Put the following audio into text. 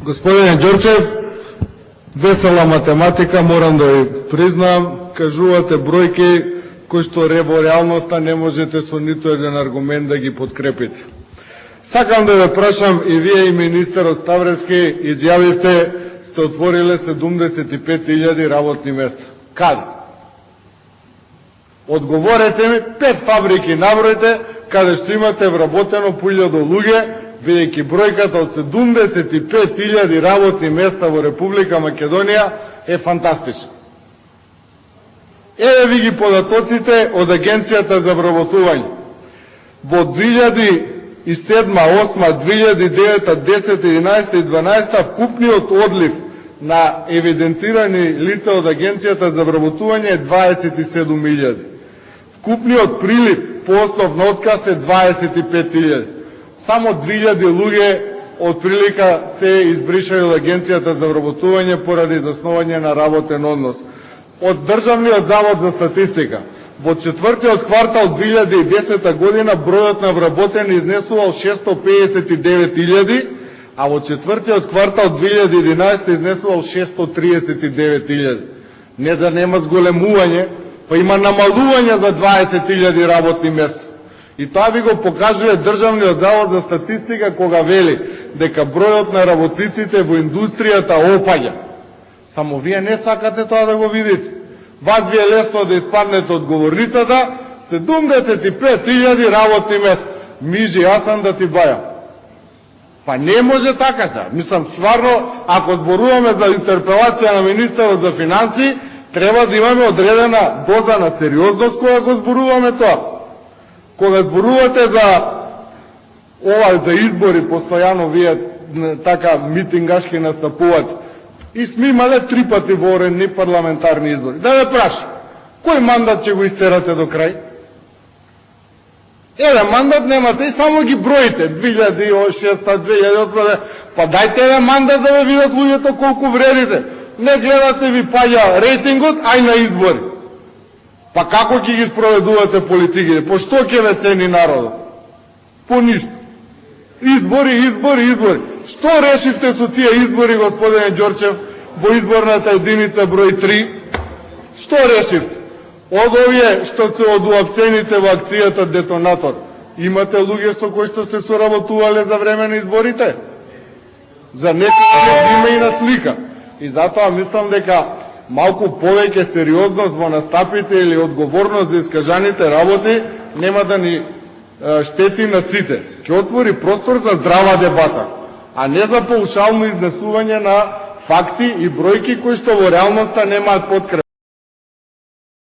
Господин Ѓорчев, весела математика, морам да ви признам, кажувате бројки кои што во реалноста не можете со ниту еден аргумент да ги подкрепите. Сакам да ве прашам, и вие и министерот Ставревски изјавивте сте отвориле 75.000 работни места. Каде? Одговорете ми, 5 фабрики набројте каде што имате вработено 1000 луѓе, бидејќи бројката од 75.000 работни места во Република Македонија е фантастична. Еве ви ги податоците од Агенцијата за вработување. Во 2007, 2008, 2009, 10, 11 и 12 вкупниот одлив на евидентирани лица од Агенцијата за вработување е 27.000. Вкупниот прилив по основ на отказ е 25.000. Само 2000 луѓе од прилика се избришали од Агенцијата за вработување поради заснување на работен однос. Од Државниот завод за статистика, во четвртиот квартал 2010 година бројот на вработени изнесувал 659.000, а во четвртиот квартал 2011 изнесувал 639.000. Не да нема зголемување, па има намалување за 20.000 работни места. И тоа ви го покажува Државниот завод за статистика кога вели дека бројот на работниците во индустријата опаѓа. Само вие не сакате тоа да го видите. Вас ви е лесно да испаднете од говорницата, 75.000 работни места. Мижи, јас сам да ти бајам. Па не може така се. Мислам, стварно, ако зборуваме за интерпелација на министерот за финансии, треба да имаме одредена доза на сериозност кога го зборуваме тоа. Кога зборувате за за избори, постојано вие така митингашки настапувате, и сме имале 3 пати воорени парламентарни избори. Да ве прашам, кој мандат ќе го истерате до крај? Еден мандат немате и само ги броите. 2006, 2008, па дајте еден мандат да ве видат луѓето колку вредите. Не гледате ви паѓа рейтингот, ај на избори. Па како ќе ги спроведувате политиките? По што ќе ве цени народот? По ништо. Избори, избори, избори. Што решивте со тие избори, господине Ѓорчев, во изборната единица број 3? Што решивте? Од овие што се од уапсените во акцијата Детонатор, имате луѓе со кои што сте соработувале за време на изборите? За некој име и на слика. И затоа мислам дека малку повеќе сериозност во настапите или одговорност за искажаните работи нема да ни штети на сите. Ќе отвори простор за здрава дебата, а не за паушално изнесување на факти и бројки кои што во реалноста немаат подкрепа.